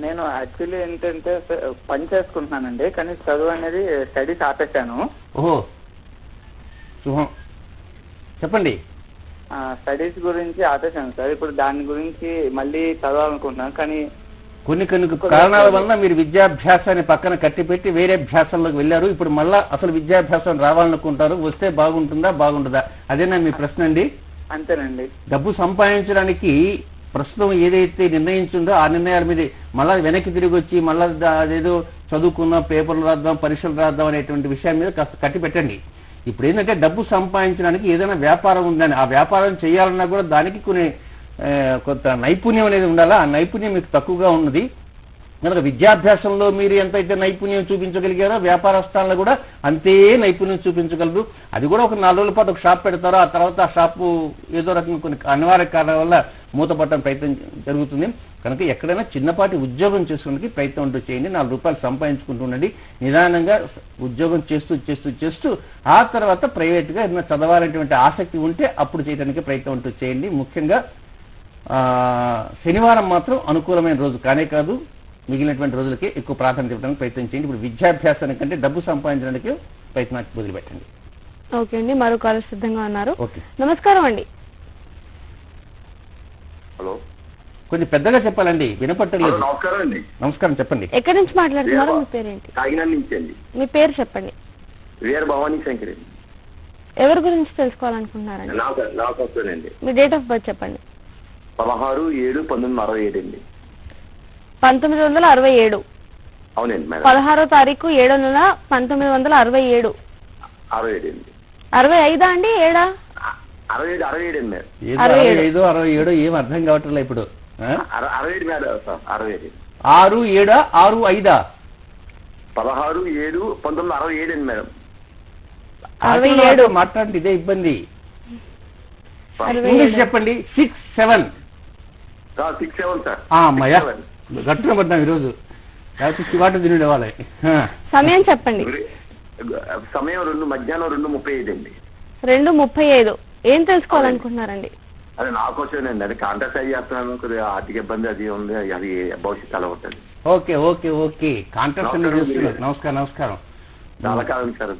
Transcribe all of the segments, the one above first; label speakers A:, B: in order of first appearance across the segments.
A: నేను యాక్చువల్లీ ఏంటంటే పని చేసుకుంటున్నానండి, కానీ చదువు అనేది స్టడీస్ ఆపేశాను.
B: ఓహో శుభం, చెప్పండి.
A: స్టడీస్ గురించి ఆపేశాను సార్. ఇప్పుడు దాని గురించి మళ్ళీ చదవాలనుకుంటున్నాను, కానీ
B: కొన్ని కారణాల వల్ల మీరు విద్యాభ్యాసాన్ని పక్కన కట్టిపెట్టి వేరే అభ్యాసంలోకి వెళ్ళారు. ఇప్పుడు మళ్ళా అసలు విద్యాభ్యాసం రావాలనుకుంటారు. వస్తే బాగుంటుందా బాగుంటుందా, అదేనా మీ ప్రశ్న అండి?
A: అంతేనండి.
B: డబ్బు సంపాదించడానికి ప్రస్తుతం ఏదైతే నిర్ణయించిందో ఆ నిర్ణయాల మీద మళ్ళీ వెనక్కి తిరిగి వచ్చి మళ్ళీ అదేదో చదువుకుందాం, పేపర్లు రాద్దాం, పరీక్షలు రాద్దాం అనేటువంటి విషయం మీద కాస్త కట్టి పెట్టండి. ఇప్పుడు ఏంటంటే డబ్బు సంపాదించడానికి ఏదైనా వ్యాపారం ఉందని, ఆ వ్యాపారం చేయాలన్నా కూడా దానికి కొంత నైపుణ్యం అనేది ఉండాలా. ఆ నైపుణ్యం మీకు తక్కువగా ఉన్నది కనుక విద్యాభ్యాసంలో మీరు ఎంతైతే నైపుణ్యం చూపించగలిగారో వ్యాపార స్థానంలో కూడా అంతే నైపుణ్యం చూపించగలరు. అది కూడా ఒక 4 రోజుల పాటు ఒక షాప్ పెడతారో ఆ తర్వాత ఆ షాపు ఏదో రకంగా కొన్ని అనివార్య కారణాల వల్ల మూతపట్టడం ప్రయత్నం జరుగుతుంది. కనుక ఎక్కడైనా చిన్నపాటి ఉద్యోగం చేసుకోవడానికి ప్రయత్నం ఉంటూ చేయండి. 4 రూపాయలు సంపాదించుకుంటూ ఉండండి. నిదానంగా ఉద్యోగం చేస్తూ చేస్తూ చేస్తూ ఆ తర్వాత ప్రైవేట్గా ఏదైనా చదవాలనేటువంటి ఆసక్తి ఉంటే అప్పుడు చేయడానికి ప్రయత్నం ఉంటూ చేయండి. ముఖ్యంగా శనివారం మాత్రం అనుకూలమైన రోజు కానే కాదు, మిగిలినటువంటి రోజులకి ఎక్కువ ప్రాధాన్యత ఇవ్వడానికి ప్రయత్నం చేయండి. ఇప్పుడు విద్యాభ్యాసానికి కంటే డబ్బు సంపాదించడానికి ప్రయత్నానికి మొదలుపెట్టండి.
C: ఓకే అండి, మరో కాల్ సిద్ధంగా ఉన్నారు.
B: ఓకే,
C: నమస్కారం అండి.
D: హలో,
B: కొంచెం పెద్దగా చెప్పాలండి, వినపట్టలేదు.
D: నమస్కారం అండి.
B: నమస్కారం, చెప్పండి.
C: ఎక్కడి నుంచి మాట్లాడుతున్నారు? మీ పేరేంటి?
D: కాకినాడ నుంచి అండి.
C: మీ పేరు చెప్పండి.
D: వీర భవానీ శంకర్ అండి.
C: ఎవరి గురించి తెలుసుకోవాలనుకుంటున్నారండి?
D: నాకు వస్తానండి.
C: మీ డేట్ ఆఫ్ బర్త్ చెప్పండి.
D: 16/7/1967 అండి.
C: 1967.
D: అవునండి మేడం.
C: 16వ తారీఖు 7వ నెల 1967.
D: 67 అండి.
C: 65 అండి 7?
D: 67 అండి మేడం.
B: 65, 67 ఏం అర్థం కావట్లేదు ఇప్పుడు.
D: 67 మేడం సార్. 67.
B: 6, 7, 6, 5.
D: 16/7/1967 అండి మేడం.
C: 67
B: మాట్లాడండి, ఇదే ఇబ్బంది. ఇంగ్లీష్ చెప్పండి. 6, 7.
D: 6, 7 సార్.
B: అమ్మాయ్యా గట్టున పడ్డాం ఈరోజు, లేకపోతే చివాటు తినే వాళ్ళే.
C: సమయం చెప్పండి.
D: సమయం మధ్యాహ్నం 2:35 అండి.
C: 2:35. ఏం తెలుసుకోవాలనుకుంటున్నారండి?
D: అదే నా కోసమేనండి. అది కాంటాక్ట్ అయ్యి చేస్తున్నాను, కొద్దిగా ఆర్థిక ఇబ్బంది అది ఉంది, అది భవిష్యత్తు అలా ఉంటుంది.
B: ఓకే ఓకే ఓకే, కాంటాక్ట్ నమస్కారం నమస్కారం.
D: చాలా కాలం సార్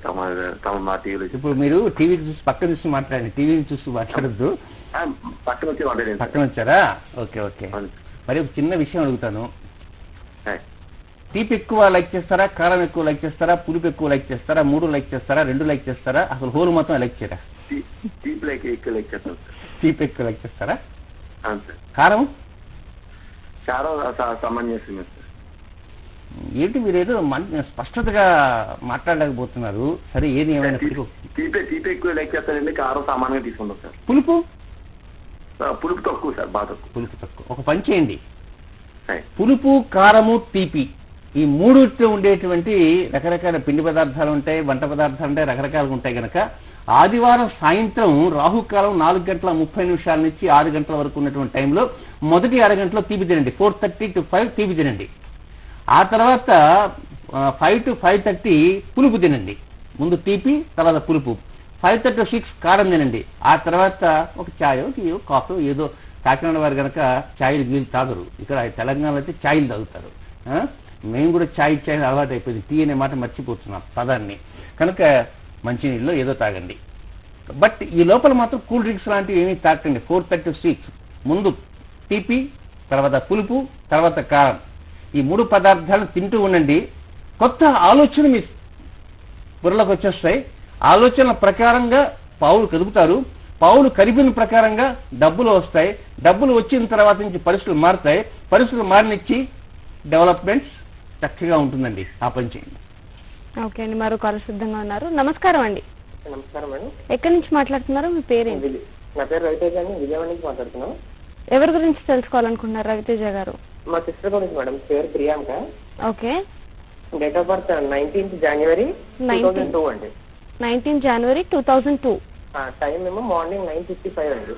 D: తమ మా టీవీలో.
B: ఇప్పుడు మీరు టీవీ చూసి పక్కన చూసి మాట్లాడండి, టీవీని చూసి మాట్లాడద్దు.
D: పక్కన వచ్చి మాట్లాడండి.
B: పక్కన వచ్చారా? Okay okay. మరి ఒక చిన్న విషయం అడుగుతాను. తీపి ఎక్కువ లైక్ చేస్తారా, కారం ఎక్కువ లైక్ చేస్తారా, పులుపు ఎక్కువ లైక్ చేస్తారా, 3 లైక్ చేస్తారా, 2 లైక్ చేస్తారా, అసలు హోల్ మొత్తం లైక్ చేయరా?
D: తీపి ఎక్కువ లైక్ చేస్తాను సార్.
B: తీపి ఎక్కువ లైక్ చేస్తారా?
D: అవును సార్.
B: కారం?
D: కారం సమంజసమే సార్.
B: ఏంటి మీరేదో స్పష్టతగా మాట్లాడలేకపోతున్నారు. సరే, ఏది ఏమైనా
D: తీపి ఎక్కువ లైక్ చేస్తానండి, కారం సామాన్యంగా తీసుకుంటాం సార్.
B: పులుపు?
D: పులుపు తక్కువ సార్, బాగా తక్కువ.
B: పులుపు తక్కువ. ఒక పని చేయండి, పులుపు, కారము, తీపి ఈ మూడిట్లో ఉండేటువంటి రకరకాల పిండి పదార్థాలు ఉంటాయి, వంట పదార్థాలు ఉంటాయి, రకరకాలుగా ఉంటాయి కనుక ఆదివారం సాయంత్రం రాహుకాలం 4:30 నుంచి 6 గంటల వరకు ఉన్నటువంటి టైంలో మొదటి అరగంటలో తీపి తినండి. 4:30 to 5 తీపి తినండి. ఆ తర్వాత 5 to 5:30 పులుపు తినండి. ముందు తీపి, తర్వాత పులుపు. 5:30 to 6 కారం తినండి. ఆ తర్వాత ఒక ఛాయో, టీయో, కాఫీ ఏదో. కాకినాడ వారు కనుక ఛాయలు గీలు తాగరు, ఇక్కడ తెలంగాణలో అయితే ఛాయలు తాగుతారు. మేము కూడా ఛాయ్ అలవాటు అయిపోయింది, టీ అనే మాట మర్చిపోతున్నాం పదాన్ని. కనుక మంచినీళ్ళు ఏదో తాగండి. బట్ ఈ లోపల మాత్రం కూల్ డ్రింక్స్ లాంటివి ఏమీ తాగండి. 4:30 to 6 ముందు తీపి, తర్వాత పులుపు, తర్వాత కారం, ఈ 3 పదార్థాలను తింటూ ఉండండి. కొత్త ఆలోచన మీ బుర్రలోకి వచ్చేస్తాయి. ఆలోచనల ప్రకారంగా పావులు కదుపుతారు. పావులు కరిపిన ప్రకారంగా డబ్బులు వస్తాయి. డబ్బులు వచ్చిన తర్వాత నుంచి పరిస్థితులు మారుతాయి. పరిస్థితులు మారినిచ్చి డెవలప్మెంట్స్ చక్కగా ఉంటుందండి. ఆ పని చేయండి.
C: ఓకే అండి, మరో కాల్ సిద్ధంగా ఉన్నారు. నమస్కారం అండి.
A: నమస్కారం మేడం.
C: ఎక్కడి నుంచి మాట్లాడుతున్నారు? మీ పేరేంటి?
A: నా పేరు రవితేజ అండి, విజయవాడ నుంచి మాట్లాడుతున్నాను.
C: ఎవరి గురించి తెలుసుకోవాలనుకుంటున్నారు రవితేజ గారు?
A: మా సిస్టర్ గురించి మేడం, పేరు Priyanka.
C: Okay.
A: Date of birth 19th January 2002 అండి.
C: 19th January 2002.
A: టైం ఏమో మార్నింగ్ 9:55 అండి.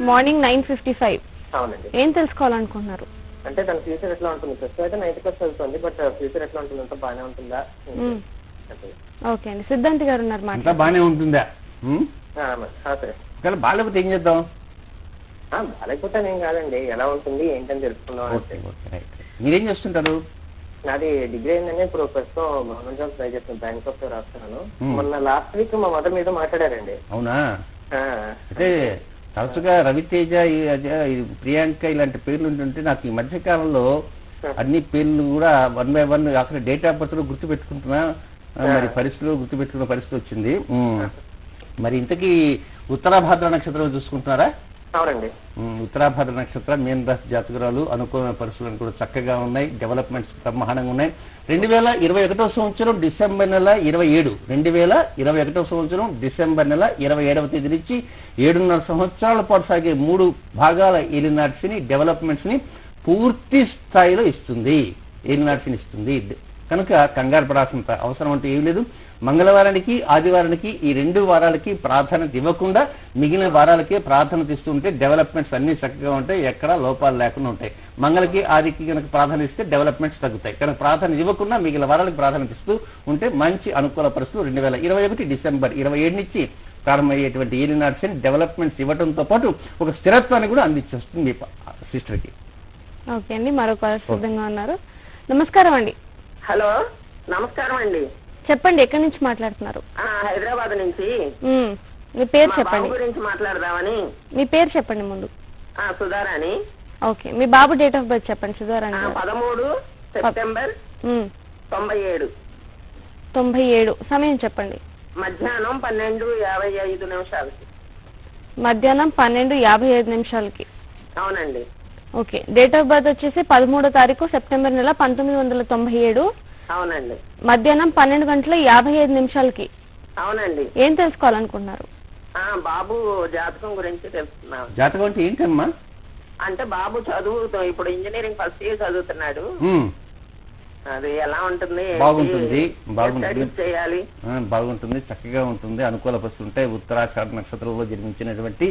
C: మార్నింగ్ 9:55.
A: అవునండి.
C: ఏం తెలుసుకోవాలనుకుంటున్నారు?
A: అంటే తన ఫ్యూచర్ ఎట్లా ఉంటుంది? ఫస్ట్ అయితే 9th class చదువుతుంది, బట్ ఫ్యూచర్ ఎట్లా ఉంటుంది, అంతా బాగానే ఉంటుందా?
C: ఓకే అండి, సిద్ధాంత్ గారు ఉన్నారు,
B: బాగానే ఉంటుందా?
A: సరే.
B: బాగాలేకపోతే ఏం చేద్దాం?
E: బాగాలేకపోతానేం కాదండి, ఎలా ఉంటుంది ఏంటని తెలుసుకుందాం.
B: Okay okay right. మీరేం చేస్తుంటారు?
E: నాది డిగ్రీ అయిందండి. ఇప్పుడు ప్రస్తుతం గవర్నమెంట్ జాబ్ ట్రై చేస్తున్నాను, బ్యాంక్ ఆఫ్ రాస్తున్నాను. మొన్న లాస్ట్ వీక్ మా మదర్ మీద మాట్లాడారండి.
B: అవునా? అంటే తరచుగా రవితేజ, ప్రియాంక ఇలాంటి పేర్లు ఉంటుంటే నాకు ఈ మధ్య కాలంలో అన్ని పేర్లు కూడా 1 by 1 అక్కడ డేట్ ఆఫ్ బర్త్ లో గుర్తు పెట్టుకుంటున్నా, మరి పరిస్థితులు గుర్తు పెట్టుకున్న పరిస్థితి వచ్చింది. మరి ఇంతకీ ఉత్తరాభాద్ర నక్షత్రం చూసుకుంటున్నారా?
E: అవునండి.
B: ఉత్తరాభాద్ర నక్షత్రం మీన రాశి జాతకురాలు, అనుకూలమైన పరిస్థితులు కూడా చక్కగా ఉన్నాయి, డెవలప్మెంట్స్ బ్రహ్మాండంగా ఉన్నాయి. 2021 సంవత్సరం డిసెంబర్ నెల 27, 2021 సంవత్సరం డిసెంబర్ నెల 27వ తేదీ నుంచి 7.5 సంవత్సరాల పాటు సాగే 3 భాగాల ఏలినాడ్స్ని డెవలప్మెంట్స్ని పూర్తి స్థాయిలో ఇస్తుంది, ఏలినాడ్స్ని ఇస్తుంది. కనుక కంగారు పడాల్సినంత అవసరం అంటే ఏం లేదు. మంగళవారానికి ఆదివారానికి ఈ 2 వారాలకి ప్రాధాన్యత ఇవ్వకుండా మిగిలిన వారాలకే ప్రాధాన్యత ఇస్తుంటే డెవలప్మెంట్స్ అన్ని చక్కగా ఉంటాయి, ఎక్కడా లోపాలు లేకుండా ఉంటాయి. మంగళకి ఆదికి కనుక ప్రాధాన్యత ఇస్తే డెవలప్మెంట్స్ తగ్గుతాయి. కనుక ప్రాధాన్యత ఇవ్వకుండా మిగిలిన వారాలకు ప్రాధాన్యత ఇస్తూ ఉంటే మంచి అనుకూల పరిస్థితులు 2021 డిసెంబర్ 27 నుంచి ప్రారంభమయ్యేటువంటి ఏలినాడ్స్ డెవలప్మెంట్స్ ఇవ్వడంతో పాటు ఒక స్థిరత్వాన్ని కూడా అందించేస్తుంది మీ సిస్టర్కి.
C: ఓకే అండి, మరొక సిద్ధంగా ఉన్నారు. నమస్కారం అండి.
F: హలో, నమస్కారం అండి.
C: చెప్పండి, ఎక్కడి నుంచి మాట్లాడుతున్నారు?
F: హైదరాబాద్ నుంచి.
C: మీ పేరు చెప్పండి.
F: గురించి మాట్లాడదామని.
C: మీ పేరు చెప్పండి ముందు.
F: Sudharani.
C: Okay, me Babu date of birth చెప్పండి. సుధారాణి.
F: 13 సెప్టెంబర్ 97.
C: 97. సమయం చెప్పండి.
F: మధ్యాహ్నం 12:55.
C: మధ్యాహ్నం 12:55.
F: అవునండి.
C: ఓకే, డేట్ ఆఫ్ బర్త్ వచ్చేసి 13వ తారీఖు సెప్టెంబర్ నెల 1997.
F: అవునండి.
C: మధ్యాహ్నం 12:55.
F: అవునండి.
C: ఏం తెలుసుకోవాలనుకుంటున్నారు?
F: బాబు జాతకం గురించి తెలుసుకున్నాం.
B: జాతకం అంటే ఏంటమ్మా?
F: అంటే బాబు ఇప్పుడు ఇంజనీరింగ్ ఫస్ట్ ఇయర్ చదువుతున్నాడు. అది ఎలా ఉంటుంది?
B: బాగుంటుంది,
F: చేయాలి.
B: బాగుంటుంది, చక్కగా ఉంటుంది, అనుకూల పరిస్థితులు ఉంటాయి. ఉత్తరాషాఢ నక్షత్రంలో జన్మించినటువంటి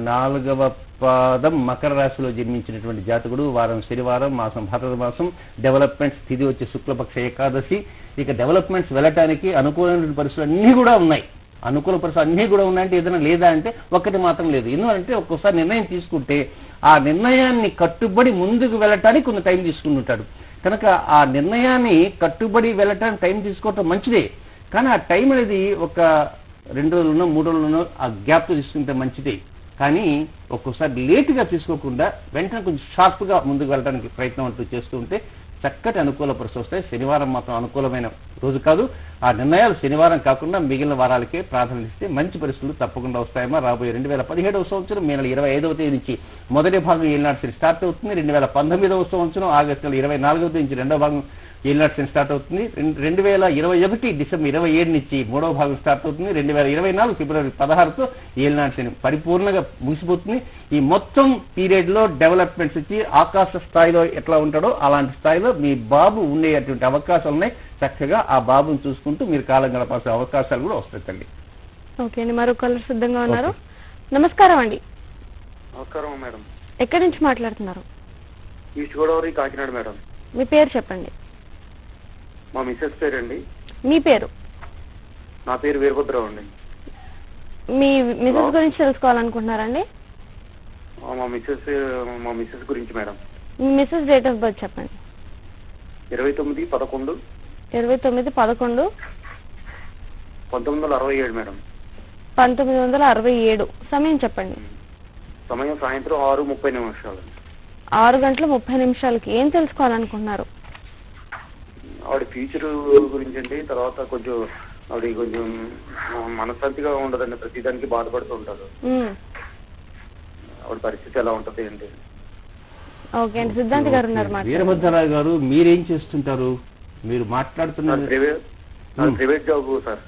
B: 4వ పాదం మకర రాశిలో జన్మించినటువంటి జాతకుడు. వారం శనివారం, మాసం భాద్రపద మాసం, డెవలప్మెంట్స్ తిథి వచ్చి శుక్లపక్ష ఏకాదశి. ఇక డెవలప్మెంట్స్ వెళ్ళటానికి అనుకూలమైన పరిస్థితులు అన్నీ కూడా ఉన్నాయి. అనుకూల పరిస్థితులు అన్నీ కూడా ఉన్నాయంటే ఏదైనా లేదా అంటే ఒక్కటి మాత్రం లేదు. ఎందుకంటే ఒక్కోసారి నిర్ణయం తీసుకుంటే ఆ నిర్ణయాన్ని కట్టుబడి ముందుకు వెళ్ళటానికి కొంత టైం తీసుకుంటుంటాడు. కనుక ఆ నిర్ణయాన్ని కట్టుబడి వెళ్ళటానికి టైం తీసుకోవటం మంచిదే, కానీ ఆ టైం అనేది ఒక 2 రోజులను 3 రోజులను ఆ గ్యాప్ తీసుకుంటే మంచిదే. కానీ ఒక్కోసారి లేటుగా తీసుకోకుండా వెంటనే కొంచెం షార్ప్గా ముందుకు వెళ్ళడానికి ప్రయత్నం అంటూ చేస్తూ ఉంటే చక్కటి అనుకూల పరిస్థితులు వస్తాయి. శనివారం మాత్రం అనుకూలమైన రోజు కాదు. ఆ నిర్ణయాలు శనివారం కాకుండా మిగిలిన వారాలకే ప్రాధాన్యత ఇస్తే మంచి పరిస్థితులు తప్పకుండా వస్తాయమ్మా. రాబోయే 2017వ సంవత్సరం మే నెల 25వ తేదీ నుంచి మొదటి భాగం ఏలినాడ్స్ స్టార్ట్ అవుతుంది. 2019వ సంవత్సరం ఆగస్టు నెల 24వ తేదీ నుంచి రెండవ భాగం ఏలినాడ్స్ స్టార్ట్ అవుతుంది. 2021 డిసెంబర్ 27 నుంచి మూడవ భాగం స్టార్ట్ అవుతుంది. 2024 ఫిబ్రవరి 16తో ఏలినాడ్స్ పరిపూర్ణంగా ముగిసిపోతుంది. ఈ మొత్తం పీరియడ్ లో డెవలప్మెంట్స్ ఇచ్చి ఆకాశ స్థాయిలో ఎట్లా ఉంటాడో అలాంటి స్థాయిలో మీ బాబు ఉండేటువంటి అవకాశాలు ఉన్నాయి. చక్కగా ఆ బాబుని చూసుకుంటూ మీరు కాలం గడపాల్సిన అవకాశాలు కూడా వస్తాయి తల్లి.
C: ఓకే అండి, మరొకరు సిద్ధంగా ఉన్నారు. నమస్కారం అండి.
A: నమస్కారం మేడం.
C: ఎక్కడి నుంచి మాట్లాడుతున్నారు?
A: East Godavari, Kakinada madam.
C: మీ పేరు చెప్పండి.
A: మా మిస్సెస్ పేరండి.
C: మీ పేరు?
A: నా పేరు వీరభద్రరావు అండి.
C: మీ మిసెస్ గురించి తెలుసుకోవాలనుకుంటున్నారండి?
A: మా మిస్సెస్ గురించి madam.
C: Me Mrs date of birth చెప్పండి.
A: 29/11.
C: 29/11.
A: 1967 మేడం.
C: 1967. సమయం చెప్పండి.
A: సమయం సాయంత్రం 6:30.
C: 6 గంటల 30 నిమిషాలకి. ఏం తెలుసుకోవాలనుకుంటున్నారు?
A: ఆవిడ ఫ్యూచర్ గురించి అండి. తర్వాత కొంచెం ఆవిడ కొంచెం మనశ్శాంతిగా ఉండదండి, ప్రతిదానికి బాధపడుతూ ఉంటారు. ఆవిడ పరిస్థితి ఎలా ఉంటుంది ఏంటి?
C: ఓకే అండి, సిద్ధాంతి గారు ఉన్నారు.
B: వీరభద్రరావు గారు, మీరేం చేస్తుంటారు? మీరు మాట్లాడుతున్నారు?
A: Private job sir.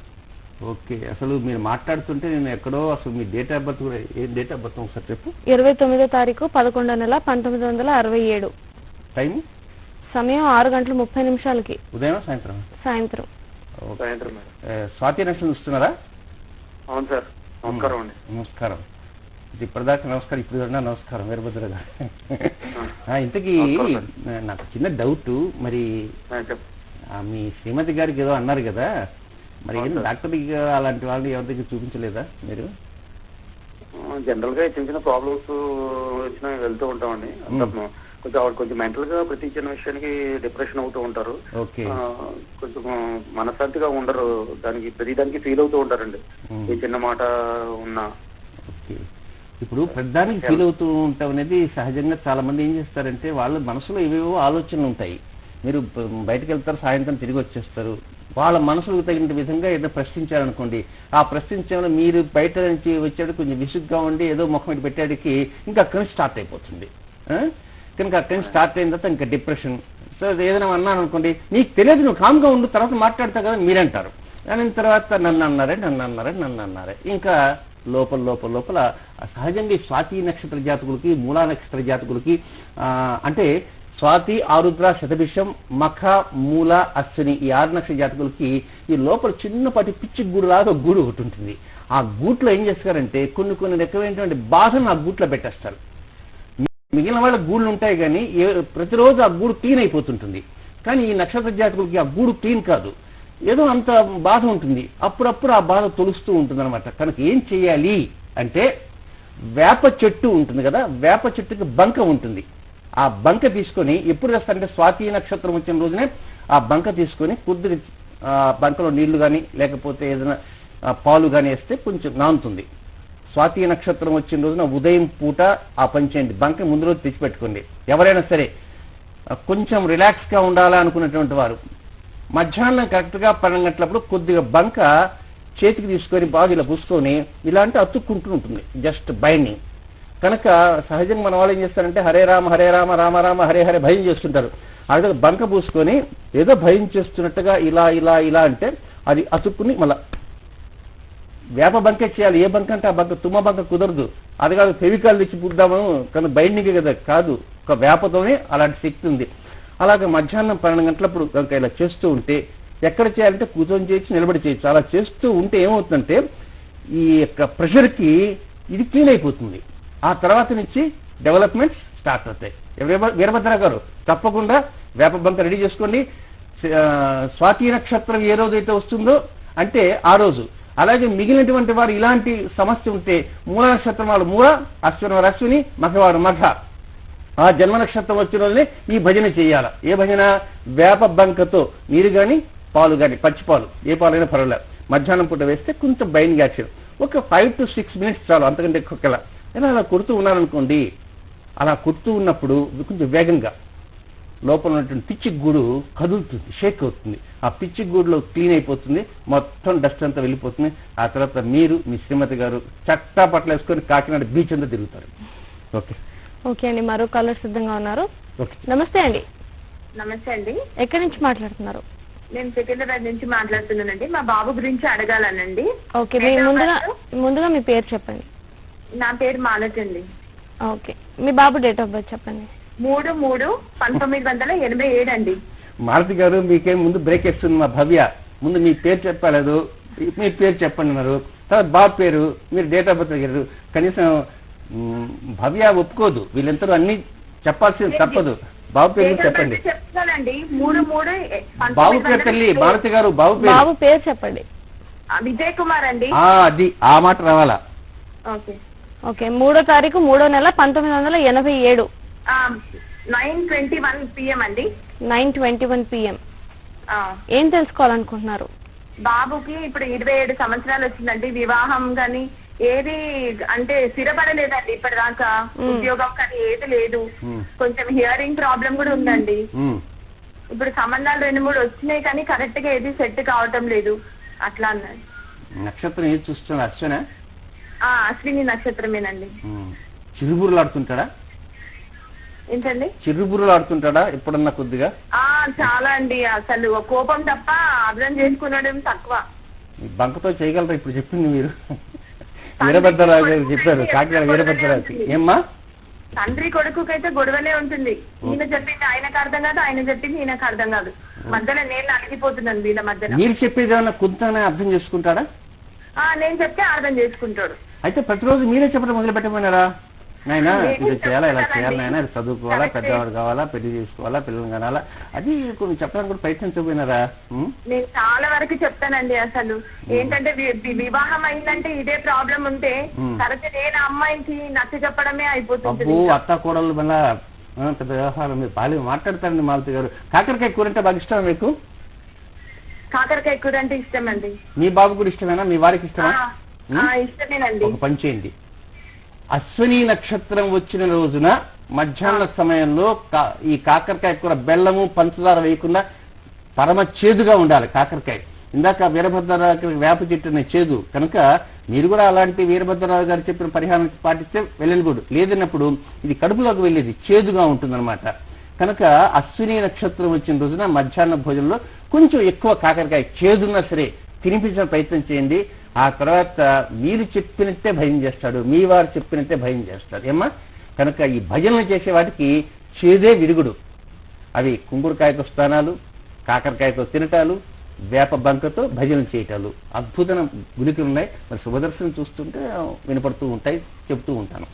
B: ఓకే, అసలు మీరు మాట్లాడుతుంటే నేను ఎక్కడో అసలు మీ డేట్ ఆఫ్ బర్త్ కూడా ఏం డేట్ ఆఫ్ బర్త్ ఒకసారి చెప్పు.
C: 29వ తారీఖు 11వ నెల 1967.
B: టైం?
C: సమయం 6 గంటల 30 నిమిషాలకి.
B: ఉదయం సాయంత్రం?
C: సాయంత్రం.
B: స్వాతి నక్షత్రం ఇస్తున్నారా?
A: అవును సార్. నమస్కారం అండి.
B: నమస్కారం. ఇప్పటిదాకా నమస్కారం, ఇప్పుడు నమస్కారం వీరభద్ర గారు. ఇంతకీ నాకు చిన్న డౌట్, మరి మీ శ్రీమతి గారికి ఏదో అన్నారు కదా, మరి ఏం డాక్టర్ అలాంటి వాళ్ళని ఎవరి దగ్గర చూపించలేదా మీరు?
A: జనరల్ గా చిన్న చిన్న ప్రాబ్లమ్స్ వచ్చినా వెళ్తూ ఉంటామండి. కొంచెం ఆవిడ కొంచెం మెంటల్ గా ప్రతి చిన్న విషయానికి డిప్రెషన్ అవుతూ ఉంటారు. కొంచెం మనశ్శాంతిగా ఉండరు, ప్రతి దానికి ఫీల్ అవుతూ ఉంటారండి ఏ చిన్న మాట ఉన్నా.
B: ఇప్పుడు ప్రతిదానికి ఫీల్ అవుతూ ఉంటాం అనేది సహజంగా చాలా మంది ఏం చేస్తారంటే వాళ్ళ మనసులో ఏవేవో ఆలోచనలు ఉంటాయి. మీరు బయటకు వెళ్తారు, సాయంత్రం తిరిగి వచ్చేస్తారు, వాళ్ళ మనసులకు తగిన విధంగా ఏదైనా ప్రశ్నించారనుకోండి, ఆ ప్రశ్నించడంలో మీరు బయట నుంచి వచ్చాడు కొంచెం విసుగ్గా ఉండి ఏదో ముఖం ఇటు పెట్టాడికి ఇంకా అక్కడి నుంచి స్టార్ట్ అయిపోతుంది. కనుక అక్కడి నుంచి స్టార్ట్ అయిన తర్వాత ఇంకా డిప్రెషన్. సో ఏదైనా అన్నాను అనుకోండి, నీకు తెలియదు నువ్వు కామ్గా ఉండు, తర్వాత మాట్లాడతావు కదా మీరంటారు. దాని తర్వాత నన్ను అన్నారే ఇంకా లోపల సహజంగా స్వాతి నక్షత్ర జాతకులకి, మూలా నక్షత్ర జాతకులకి అంటే స్వాతి, ఆరుద్ర, శతభిషం, మఖ, మూల, అశ్విని ఈ 6 నక్షత్ర జాతకులకి ఈ లోపల చిన్నపాటి పిచ్చి గూడు లాగా గూడు ఒకటి ఉంటుంది. ఆ గూట్లో ఏం చేస్తారంటే కొన్ని రకమైనటువంటి బాధను ఆ గూట్లో పెట్టేస్తారు. మిగిలిన వాళ్ళ గూళ్ళు ఉంటాయి కానీ ప్రతిరోజు ఆ గూడు క్లీన్ అయిపోతుంటుంది. కానీ ఈ నక్షత్ర జాతకులకి ఆ గూడు క్లీన్ కాదు, ఏదో అంత బాధ ఉంటుంది. అప్పుడప్పుడు ఆ బాధ తొలుస్తూ ఉంటుంది అనమాట. కనుక ఏం చేయాలి అంటే వేప చెట్టు ఉంటుంది కదా, వేప చెట్టుకి బంక ఉంటుంది. ఆ బంక తీసుకొని ఎప్పుడు వేస్తారంటే స్వాతి నక్షత్రం వచ్చిన రోజునే ఆ బంక తీసుకొని కొద్దిగా బంకలో నీళ్లు కానీ లేకపోతే ఏదైనా పాలు కానీ వేస్తే కొంచెం నానుతుంది. స్వాతి నక్షత్రం వచ్చిన రోజున ఉదయం పూట ఆ పని చేయండి. బంక ముందు రోజు తెచ్చిపెట్టుకోండి. ఎవరైనా సరే కొంచెం రిలాక్స్గా ఉండాలా అనుకున్నటువంటి వారు మధ్యాహ్నం కరెక్ట్గా 12 గంటలప్పుడు కొద్దిగా బంక చేతికి తీసుకొని బాగా ఇలా పూసుకొని ఇలాంటి అతుక్కుంటూ ఉంటుంది, జస్ట్ బైండింగ్. కనుక సహజంగా మన వాళ్ళు ఏం చేస్తారంటే హరే రామ రామ రామ హరే హరే భయం చేస్తుంటారు. అదే బంక పూసుకొని ఏదో భయం చేస్తున్నట్టుగా ఇలా అంటే అది అతుక్కుని మళ్ళా వేప బంకే చేయాలి. ఏ బంక అంటే ఆ బంక తుమ్మ బంక కుదరదు. అది కాదు ఫెవికాల్ తెచ్చి పుద్దాము కానీ బైండింగ్ కదా కాదు, ఒక వేపతోనే అలాంటి శక్తి ఉంది. అలాగే మధ్యాహ్నం 12 గంటలప్పుడు కనుక ఇలా చేస్తూ ఉంటే ఎక్కడ చేయాలంటే కూర్చొని చేయొచ్చు, నిలబడి చేయొచ్చు. అలా చేస్తూ ఉంటే ఏమవుతుందంటే ఈ యొక్క ప్రెషర్కి ఇది క్లీన్ అయిపోతుంది. ఆ తర్వాత నుంచి డెవలప్మెంట్స్ స్టార్ట్ అవుతాయి. వీరభద్ర గారు తప్పకుండా వేప బంక రెడీ చేసుకోండి. స్వాతి నక్షత్రం ఏ రోజైతే వస్తుందో అంటే ఆ రోజు. అలాగే మిగిలినటువంటి వారు ఇలాంటి సమస్య ఉంటే మూల నక్షత్రం వాళ్ళు మూల, అశ్విని వారు అశ్విని, మఖవారు మఖ, ఆ జన్మ నక్షత్రం వచ్చిన రోజునే ఈ భజన చేయాల. ఏ భజన? వేప బంకతో నీరు కానీ పాలు కానీ, పచ్చిపాలు ఏ పాలైనా పర్వాలేదు, మధ్యాహ్నం పూట వేస్తే కొంచెం బైండింగ్ యాక్షన్. ఒక 5 to 6 minutes చాలు, అంతకంటే ఎక్కువ. అలా కొడుతూ ఉన్నారనుకోండి, అలా కొడుతూ ఉన్నప్పుడు కొంచెం వేగంగా లోపల ఉన్నటువంటి పిచ్చి గూడు కదులుతుంది, షేక్ అవుతుంది. ఆ పిచ్చి గూడులో క్లీన్ అయిపోతుంది, మొత్తం డస్ట్ అంతా వెళ్ళిపోతుంది. ఆ తర్వాత మీరు మీ శ్రీమతి గారు చట్టా పట్ల వేసుకొని కాకినాడ బీచ్ అంతా తిరుగుతారు.
C: ఓకే అండి, మరో కాలర్ సిద్ధంగా ఉన్నారు. నమస్తే అండి.
G: నమస్తే అండి.
C: ఎక్కడి నుంచి మాట్లాడుతున్నారు?
G: నేను సికింద్రాబాద్ నుంచి మాట్లాడుతున్నానండి. మా బాబు గురించి అడగాలనండి.
C: ఓకే, ముందుగా మీ పేరు చెప్పండి.
G: నా పేరు మాలతి అండి.
C: Okay, me Babu date of birth చెప్పండి.
G: 3/3/1987 అండి.
B: మాలతి గారు మీకేం ముందు బ్రేక్ ఇస్తుంది మా భవ్య. ముందు మీ పేరు చెప్పలేదు, మీ పేరు చెప్పండి అన్నారు, తర్వాత బాబు పేరు, మీరు డేట్ ఆఫ్ బర్త్ అడిగారు. కనీసం భవ్య ఒప్పుకోదు, వీళ్ళందరూ అన్ని చెప్పాల్సింది తప్పదు. బాబు పేరు చెప్పండి.
G: చెప్తానండి.
B: బాబు పేరు తల్లి మాలతి గారు, బాబు
C: పేరు చెప్పండి.
G: విజయ్ కుమార్ అండి.
B: అది ఆ మాట రావాలా?
C: ఓకే, 3వ తారీఖు 3వ నెల 1987
G: 9:21 PM అండి.
C: 9:21 PM. ఏం తెలుసుకోవాలనుకుంటున్నారు?
G: బాబుకి ఇప్పుడు 27 సంవత్సరాలు వచ్చిందండి. వివాహం కానీ ఏది అంటే స్థిరపడలేదండి ఇప్పటిదాకా. ఉద్యోగం కానీ ఏది లేదు. కొంచెం హియరింగ్ ప్రాబ్లం కూడా ఉందండి. ఇప్పుడు సంబంధాలు 2-3 వచ్చినాయి కానీ కరెక్ట్ గా ఏది సెట్ కావటం లేదు. అట్లా అన్నాడు.
B: నక్షత్రం ఏది చూస్తున్నా? అశ్వనా?
G: అశ్విని నక్షత్రమేనండి.
B: చిరుబురులు ఆడుతుంటాడా?
G: ఏంటండి?
B: చిరుబురులు ఆడుతుంటాడా ఎప్పుడన్నా కొద్దిగా?
G: చాలా అండి, అసలు కోపం తప్ప అర్థం చేసుకున్నాడు తక్కువ.
B: బంకతో చేయగలరా ఇప్పుడు చెప్పింది మీరు? వీరభద్రరావు గారు చెప్పారు, కాకినాడ వీరభద్రరావు. ఏమ్మా?
G: తండ్రి కొడుకుకైతే గొడవనే ఉంటుంది. ఈయన చెప్పింది ఆయనకు అర్థం కాదు, ఆయన చెప్పింది ఈయనకు అర్థం కాదు. మధ్యలో నేను అడిగిపోతున్నాను వీళ్ళ మధ్యలో.
B: మీరు చెప్పేది ఏమన్నా కొంతనే అర్థం చేసుకుంటాడా?
G: నేను చెప్తే అర్థం చేసుకుంటాడు.
B: అయితే ప్రతిరోజు మీరే చెప్పడం మొదలు పెట్టమన్నారా? నాయనా ఇది చేయాలా ఇలా చేయాలి నాయన, ఇది చదువుకోవాలా, పెద్దవాడు కావాలా, పెళ్లి చేసుకోవాలా, పిల్లలు కనాలా, అది కొన్ని చెప్పడానికి కూడా ప్రయత్నించకపోయినారా?
G: నేను చాలా వరకు చెప్తానండి. అసలు ఏంటంటే వివాహం అయిందంటే ఇదే ప్రాబ్లం ఉంటే తర్వాత నేను అమ్మాయికి నచ్చ చెప్పడమే అయిపోతుంది.
B: అబ్బో అత్త కోడలు మళ్ళా పెద్ద వ్యవహారం. మీరు బాగా మాట్లాడతారండి మాలతి గారు. కాకరకాయ కూర అంటే బాగా ఇష్టమా మీకు?
G: కాకరకాయ కూర అంటే ఇష్టమండి.
B: మీ బాబు కూడా ఇష్టమేనా? మీ వారికి ఇష్టమా?
G: ఇష్టమేనండి.
B: ఒక పని చేయండి, అశ్విని నక్షత్రం వచ్చిన రోజున మధ్యాహ్న సమయంలో ఈ కాకరకాయ కూర బెల్లము పంచదార వేయకుండా పరమ చేదుగా ఉండాలి కాకరకాయ. ఇందాక వీరభద్రరావు వేప చెట్టునే చేదు కనుక మీరు కూడా అలాంటి వీరభద్రరావు గారు చెప్పిన పరిహారం పాటిస్తే వెళ్ళనికూడదు. లేదన్నప్పుడు ఇది కడుపులోకి వెళ్ళేది చేదుగా ఉంటుందన్నమాట. కనుక అశ్విని నక్షత్రం వచ్చిన రోజున మధ్యాహ్న భోజనంలో కొంచెం ఎక్కువ కాకరకాయ చేదున్నా సరే తినిపించిన ప్రయత్నం చేయండి. ఆ తర్వాత మీరు చెప్పినట్టే భయం చేస్తాడు, మీ వారు చెప్పినట్టే భయం చేస్తాడు ఏమ్మా. కనుక ఈ భజనలు చేసే వాటికి చేదే విరుగుడు. అవి కుంకుడుకాయతో స్నానాలు, కాకరకాయతో తినటాలు, వేప బంకతో భజనలు చేయటాలు అద్భుతమైన గులికలు ఉన్నాయి. మరి శుభదర్శనం చూస్తుంటే వినపడుతూ ఉంటాయి, చెప్తూ ఉంటాను.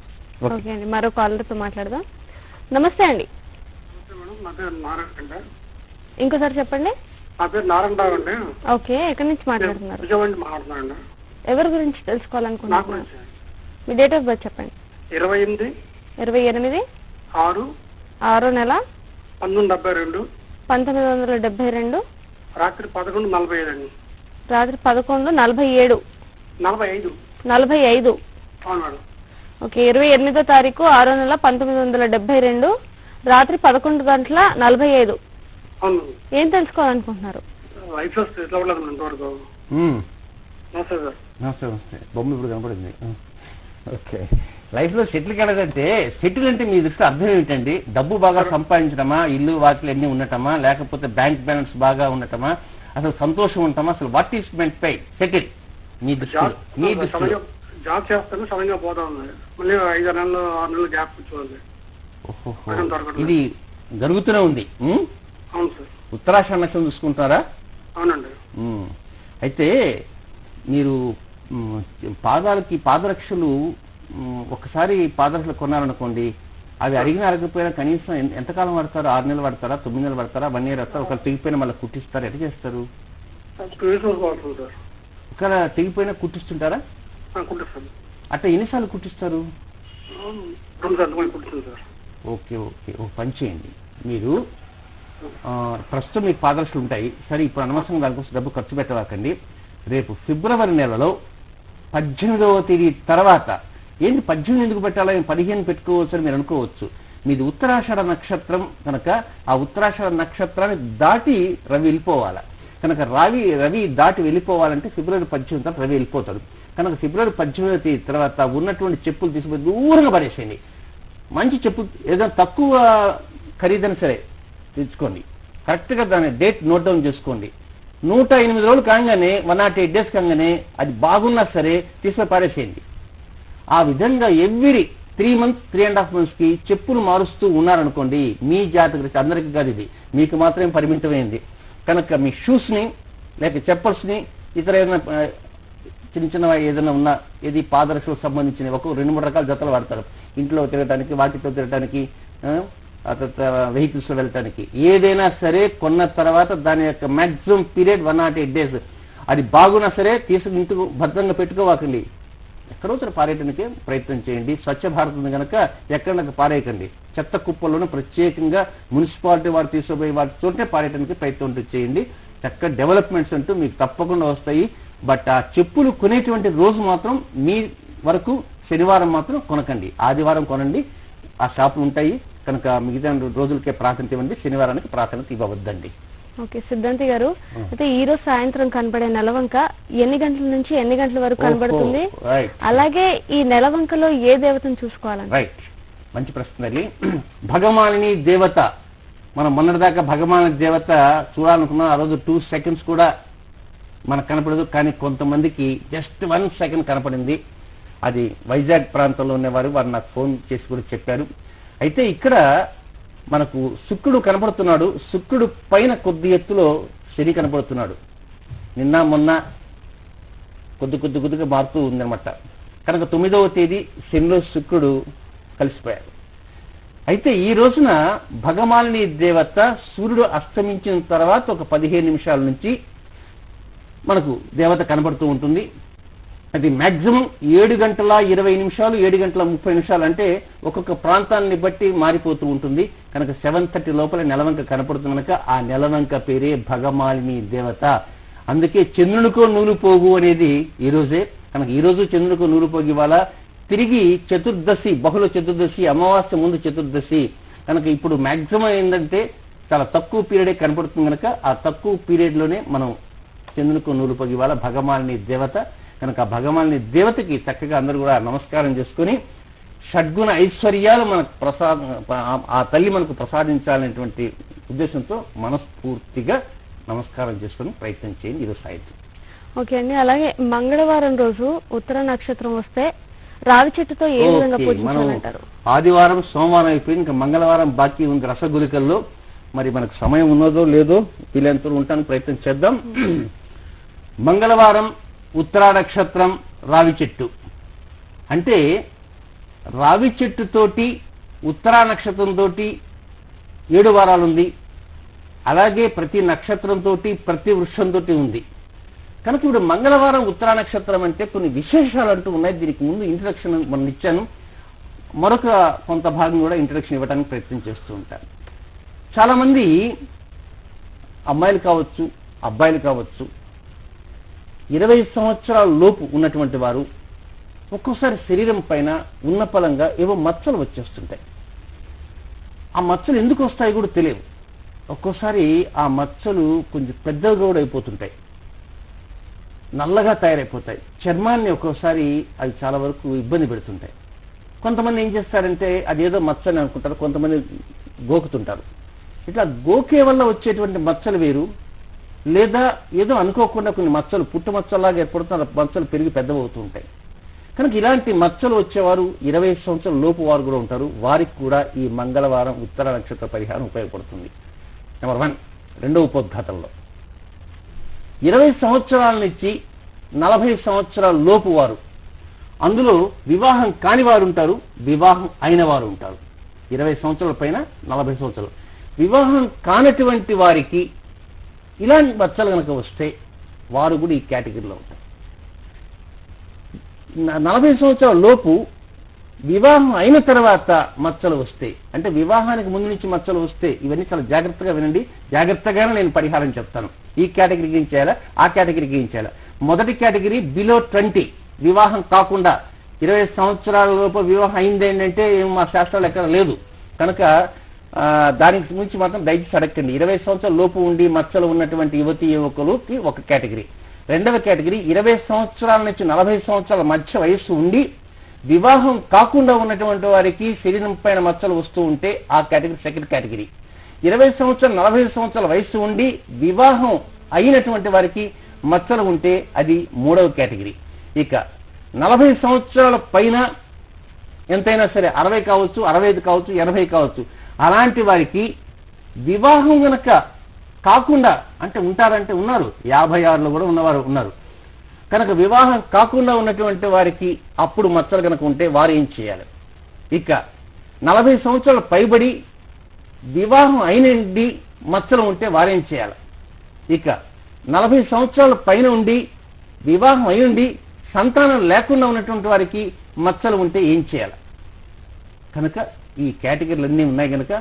C: ఓకే అండి, మరో కాలర్తో మాట్లాడదాం. నమస్తే అండి. ఇంకోసారి చెప్పండి.
H: నా పేరు నారాయణరావు అండి.
C: ఓకే, ఎక్కడి నుంచి మాట్లాడుతున్నారు?
H: మాట్లాడుతున్నాను.
C: ఎవరి గురించి తెలుసుకోవాలనుకుంటున్నారు? మీ డేట్ ఆఫ్ బర్త్ చెప్పండి.
H: 28
C: 6 నెల
H: 1972
C: 1972
H: రాత్రి 11:45 అండి.
C: రాత్రి 11:47 45.
H: అవును మేడం.
C: ఓకే, 28వ తారీఖు 6వ నెల 1972 రాత్రి 11:45.
H: అవును.
C: ఏం తెలుసుకోవాలనుకుంటున్నారు?
H: లైఫ్ లో ఎట్లా ఉండదు ఇంతవరకు. నమస్తే సార్.
B: నమస్తే. బొమ్మ ఇప్పుడు కనపడింది. ఓకే, లైఫ్లో సెటిల్ కాలేదంటే, సెటిల్ అంటే మీ దృష్టి అర్థం ఏమిటండి? డబ్బు బాగా సంపాదించడమా, ఇల్లు వాకిలు అన్నీ ఉండటమా, లేకపోతే బ్యాంక్ బ్యాలెన్స్ బాగా ఉండటమా, అసలు సంతోషం ఉంటామా? అసలు what is meant by settle మీ దృష్టిలో? మీ దృష్టిలో
H: జాబ్ చేస్తాను, సమయంగా పోతా ఉంది. మళ్ళీ 5-6 నెలలు 6 నెలలు గ్యాప్ కూర్చోవాలి.
B: ఇది జరుగుతూనే ఉంది.
H: అవును సార్.
B: ఉత్తరాషాఢ నక్షత్రం చూసుకుంటారా?
H: అవునండి.
B: అయితే మీరు పాదరక్షలు ఒకసారి పాదరక్షలు కొన్నారనుకోండి, అవి అడగకపోయినా కనీసం ఎంతకాలం పడతారు? 6 నెలలు పడతారా, 9 నెలలు పడతారా, 1 year వస్తారా? ఒకవేళ తెగిపోయినా మళ్ళీ కుట్టిస్తారు, ఎట్లా చేస్తారు? ఒకవేళ తెగిపోయినా కుట్టిస్తుంటారా? అట్లా ఎన్నిసార్లు కుట్టిస్తారు? ఓకే ఓకే, ఓ పని చేయండి, మీరు ప్రస్తుతం మీకు పాదరక్షలు ఉంటాయి సరే, ఇప్పుడు అనవసరంగా దానికోసం డబ్బు ఖర్చు పెట్టవాకండి. రేపు ఫిబ్రవరి నెలలో 18వ తేదీ తర్వాత, ఏంటి 18 ఎందుకు పెట్టాలా, 15 పెట్టుకోవచ్చు అని మీరు అనుకోవచ్చు. మీది ఉత్తరాషాఢ నక్షత్రం కనుక ఆ ఉత్తరాషాఢ నక్షత్రాన్ని దాటి రవి వెళ్ళిపోవాలి. కనుక రవి దాటి వెళ్ళిపోవాలంటే ఫిబ్రవరి 18 తర్వాత రవి వెళ్ళిపోతాడు. కనుక ఫిబ్రవరి 18వ తేదీ తర్వాత ఉన్నటువంటి చెప్పులు తీసుకుని దూరంగా పడేసేయండి. మంచి చెప్పులు ఏదైనా తక్కువ ఖరీదైన సరే తెచ్చుకోండి. కరెక్ట్గా దాని డేట్ నోట్ డౌన్ చేసుకోండి. 108 రోజులు కాగానే 108 days కాగానే అది బాగున్నా సరే తీసుకుని పారేసేయండి. ఆ విధంగా ఎవ్రీ 3 months 3.5 monthsకి చెప్పులు మారుస్తూ ఉన్నారనుకోండి, మీ జాతక అందరికీ కాదు, ఇది మీకు మాత్రమే పరిమితమైంది. కనుక మీ షూస్ని లేక చెప్పల్స్ని ఇతర ఏదైనా చిన్న చిన్న ఏదైనా ఉన్నా, ఏది పాదరక్షలకు సంబంధించిన ఒక 2-3 రకాల జతలు వాడతారు. ఇంట్లో తిరగడానికి, వాటితో తిరగడానికి, వెహికల్స్లో వెళ్ళటానికి. ఏదైనా సరే కొన్న తర్వాత దాని యొక్క మ్యాక్సిమం పీరియడ్ 108 days. అది బాగున్నా సరే తీసుకుని ఇంటికి భద్రంగా పెట్టుకోవాకండి. ఎక్కడో సరే పారేయడానికి ప్రయత్నం చేయండి. స్వచ్ఛ భారత్ ఉంది కనుక ఎక్కడ పారేయకండి. చెత్త కుప్పల్లోనూ ప్రత్యేకంగా మున్సిపాలిటీ వారు తీసుకుపోయి వాటి చోటే పారేయడానికి ప్రయత్నం చేయండి. చక్కగా డెవలప్మెంట్స్ అంటూ మీకు తప్పకుండా వస్తాయి. బట్ ఆ చెప్పులు కొనేటువంటి రోజు మాత్రం మీ వరకు శనివారం మాత్రం కొనకండి, ఆదివారం కొనండి. ఆ షాపులు ఉంటాయి కనుక మిగతా రోజులకే ప్రాధాన్యత ఇవ్వండి, శనివారానికి ప్రాధాన్యత ఇవ్వవద్దండి.
C: ఓకే సిద్ధాంతి గారు, అయితే ఈ రోజు సాయంత్రం కనబడే నెలవంక ఎన్ని గంటల నుంచి ఎన్ని గంటల వరకు కనబడుతుంది? అలాగే ఈ నెలవంకలో ఏ దేవతను చూసుకోవాలండి?
B: రైట్, మంచి ప్రశ్న. భగమాలిని దేవత, మనం మొన్నటిదాకా భగమాలిని దేవత చూడాలనుకున్నాం. ఆ రోజు 2 seconds కూడా మనకు కనపడదు, కానీ కొంతమందికి జస్ట్ 1 second కనపడింది. అది వైజాగ్ ప్రాంతంలో ఉన్నవారు, వారు నాకు ఫోన్ చేసి కూడా చెప్పారు. అయితే ఇక్కడ మనకు శుక్రుడు కనపడుతున్నాడు. శుక్రుడు పైన కొద్ది ఎత్తులో శని కనపడుతున్నాడు. నిన్న మొన్న కొద్దిగా మారుతూ ఉందన్నమాట. కనుక 9వ తేదీ శనిలో శుక్రుడు కలిసిపోయారు. అయితే ఈ రోజున భగమాలిని దేవత సూర్యుడు అస్తమించిన తర్వాత ఒక 15 నిమిషాల నుంచి మనకు దేవత కనబడుతూ ఉంటుంది. అది మ్యాక్సిమం 7 గంటల 20 నిమిషాలు, 7 గంటల 30 నిమిషాలు, అంటే ఒక్కొక్క ప్రాంతాన్ని బట్టి మారిపోతూ ఉంటుంది. కనుక 7:30 లోపల నెలవంక కనపడుతుంది కనుక ఆ నెలవంక పేరే భగమాలిని దేవత. అందుకే చంద్రునికో నూలుపోగు అనేది ఈ రోజే. కనుక ఈ రోజు చంద్రునికో నూలుపోగు ఇవాళ, తిరిగి చతుర్దశి, బహుళ చతుర్దశి, అమావాస్య ముందు చతుర్దశి. కనుక ఇప్పుడు మ్యాక్సిమం ఏంటంటే చాలా తక్కువ పీరియడే కనపడుతుంది కనుక ఆ తక్కువ పీరియడ్లోనే మనం చంద్రునికో నూలుపోగు ఇవాళ భగమాలిని దేవత. కనుక ఆ భగవాన్ని దేవతకి చక్కగా అందరూ కూడా నమస్కారం చేసుకుని షడ్గుణ ఐశ్వర్యాలు మనకు ఆ తల్లి మనకు ప్రసాదించాలనేటువంటి ఉద్దేశంతో మనస్ఫూర్తిగా నమస్కారం చేసుకుని ప్రయత్నం చేయండి ఈరోజు సాయంత్రం.
C: ఓకే అండి. అలాగే మంగళవారం రోజు ఉత్తర నక్షత్రం వస్తే రావి చెట్టుతో ఏ విధంగా పూజించాలంటారు?
B: ఆదివారం, సోమవారం అయిపోయింది, ఇంకా మంగళవారం బాకీ ఉంది రసగులికల్లో. మరి మనకు సమయం ఉన్నదో లేదో వీళ్ళంతా ఉండడానికి ప్రయత్నం చేద్దాం. మంగళవారం ఉత్తరా నక్షత్రం, రావి చెట్టు. అంటే రావి చెట్టుతోటి ఉత్తరా నక్షత్రంతో 7 వారాలు ఉంది. అలాగే ప్రతి నక్షత్రంతో, ప్రతి వృక్షంతో ఉంది. కనుక ఇప్పుడు మంగళవారం ఉత్తరా నక్షత్రం అంటే కొన్ని విశేషాలు అంటూ ఉన్నాయి. దీనికి ముందు ఇంట్రడక్షన్ మనం ఇచ్చాను, మరొక కొంత భాగం కూడా ఇంట్రడక్షన్ ఇవ్వడానికి ప్రయత్నం చేస్తూ ఉంటాను. చాలామంది అమ్మాయిలు కావచ్చు, అబ్బాయిలు కావచ్చు, 20 సంవత్సరాల లోపు ఉన్నటువంటి వారు ఒక్కోసారి శరీరం పైన ఉన్న పలంగా ఏవో మచ్చలు వచ్చేస్తుంటాయి. ఆ మచ్చలు ఎందుకు వస్తాయి కూడా తెలియదు. ఒక్కోసారి ఆ మచ్చలు కొంచెం పెద్దగా కూడా అయిపోతుంటాయి, నల్లగా తయారైపోతాయి. చర్మాన్ని ఒక్కోసారి అవి చాలా వరకు ఇబ్బంది పెడుతుంటాయి. కొంతమంది ఏం చేస్తారంటే అదేదో మచ్చని అనుకుంటారు, కొంతమంది గోకుతుంటారు. ఇట్లా గోకే వల్ల వచ్చేటువంటి మచ్చలు వేరు, లేదా ఏదో అనుకోకుండా కొన్ని మచ్చలు పుట్టుమచ్చల్లాగా ఏర్పడుతున్న మచ్చలు పెరిగి పెద్దవవుతూ ఉంటాయి. కనుక ఇలాంటి మచ్చలు వచ్చేవారు 20 సంవత్సరాల లోపు వారు కూడా ఉంటారు. వారికి కూడా ఈ మంగళవారం ఉత్తర నక్షత్ర పరిహారం ఉపయోగపడుతుంది. నెంబర్ 1. రెండవ ఉపోద్ఘాతంలో 20 సంవత్సరాల నుంచి 40 సంవత్సరాల లోపు వారు, అందులో వివాహం కాని వారు ఉంటారు, వివాహం అయిన వారు ఉంటారు. 20 సంవత్సరాల పైన 40 సంవత్సరాలు. వివాహం కానటువంటి వారికి ఇలాంటి మచ్చలు కనుక వస్తే వారు కూడా ఈ కేటగిరీలో ఉంటారు. 40 సంవత్సరాల లోపు వివాహం అయిన తర్వాత మచ్చలు వస్తే, అంటే వివాహానికి ముందు నుంచి మచ్చలు వస్తే, ఇవన్నీ చాలా జాగ్రత్తగా వినండి. జాగ్రత్తగానే నేను పరిహారం చెప్తాను. ఈ కేటగిరీకి ఏం చేయాలా, ఆ కేటగిరీకి ఏం చేయాలా. మొదటి కేటగిరీ బిలో 20, వివాహం కాకుండా 20 సంవత్సరాల లోపు వివాహం అయింది ఏంటంటే ఏం మా శాస్త్రాలు ఎక్కడ లేదు. కనుక దానికి గురించి మాత్రం దయచేసి అడగండి. 20 సంవత్సరాల లోపు ఉండి మచ్చలు ఉన్నటువంటి యువతీ యువకులకి ఒక కేటగిరీ. రెండవ కేటగిరీ 20 సంవత్సరాల నుంచి 40 సంవత్సరాల మధ్య వయస్సు ఉండి వివాహం కాకుండా ఉన్నటువంటి వారికి శరీరం పైన మచ్చలు వస్తూ ఉంటే ఆ కేటగిరీ సెకండ్ కేటగిరీ. 20 సంవత్సరాలు 40 సంవత్సరాల వయస్సు ఉండి వివాహం అయినటువంటి వారికి మచ్చలు ఉంటే అది మూడవ కేటగిరీ. ఇక 40 సంవత్సరాల పైన ఎంతైనా సరే, 60 కావచ్చు, 65 కావచ్చు, 80 కావచ్చు, అలాంటి వారికి వివాహం గనక కాకుండా, అంటే ఉంటారంటే ఉన్నారు, 56లో కూడా ఉన్నవారు ఉన్నారు. కనుక వివాహం కాకుండా ఉన్నటువంటి వారికి అప్పుడు మచ్చలు కనుక ఉంటే వారు ఏం చేయాలి? ఇక 40 సంవత్సరాలు పైబడి వివాహం అయినండి మచ్చలు ఉంటే వారేం చేయాలి? ఇక 40 సంవత్సరాల పైన ఉండి వివాహం అయ్యుండి సంతానం లేకుండా ఉన్నటువంటి వారికి మచ్చలు ఉంటే ఏం చేయాలి? కనుక ఈ కేటగిరీలు అన్నీ ఉన్నాయి కనుక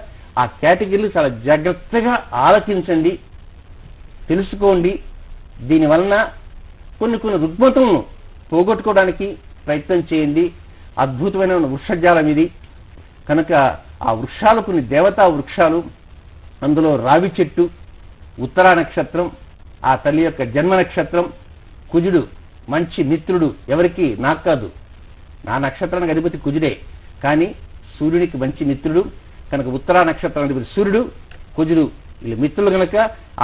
B: ఆ కేటగిరీలు చాలా జాగ్రత్తగా ఆలోచించండి, తెలుసుకోండి. దీనివలన కొన్ని రుగ్మతలను పోగొట్టుకోవడానికి ప్రయత్నం చేయండి. అద్భుతమైన వృక్షజాలం ఇది. కనుక ఆ వృక్షాలు కొన్ని దేవతా వృక్షాలు, అందులో రావి చెట్టు, ఉత్తరా నక్షత్రం, ఆ తల్లి యొక్క జన్మ నక్షత్రం, కుజుడు మంచి మిత్రుడు. ఎవరికి? నాకు కాదు, నా నక్షత్రానికి అధిపతి కుజుడే, కానీ సూర్యుడికి మంచి మిత్రుడు. కనుక ఉత్తరా నక్షత్రానికి అధిపతి సూర్యుడు, కుజుడు వీళ్ళు మిత్రులు. కనుక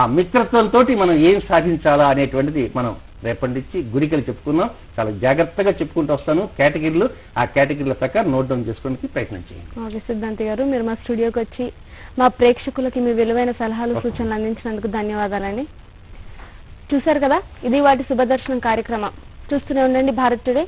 B: ఆ మిత్రత్వంతో మనం ఏం సాధించాలా అనేటువంటిది మనం రేపటి నుంచి గురికలు చెప్పుకున్నాం. చాలా జాగ్రత్తగా చెప్పుకుంటూ వస్తాను కేటగిరీలు. ఆ కేటగిరీల ప్రకారం నోట్ డౌన్ చేసుకోవడానికి ప్రయత్నం చేయండి.
C: ఓకే సిద్ధాంతి గారు, మీరు మా స్టూడియోకి వచ్చి మా ప్రేక్షకులకి మీ విలువైన సలహాలు సూచనలు అందించినందుకు ధన్యవాదాలండి. చూశారు కదా, ఇది వాటి శుభదర్శనం కార్యక్రమం. చూస్తూనే ఉండండి భారత్ టుడే.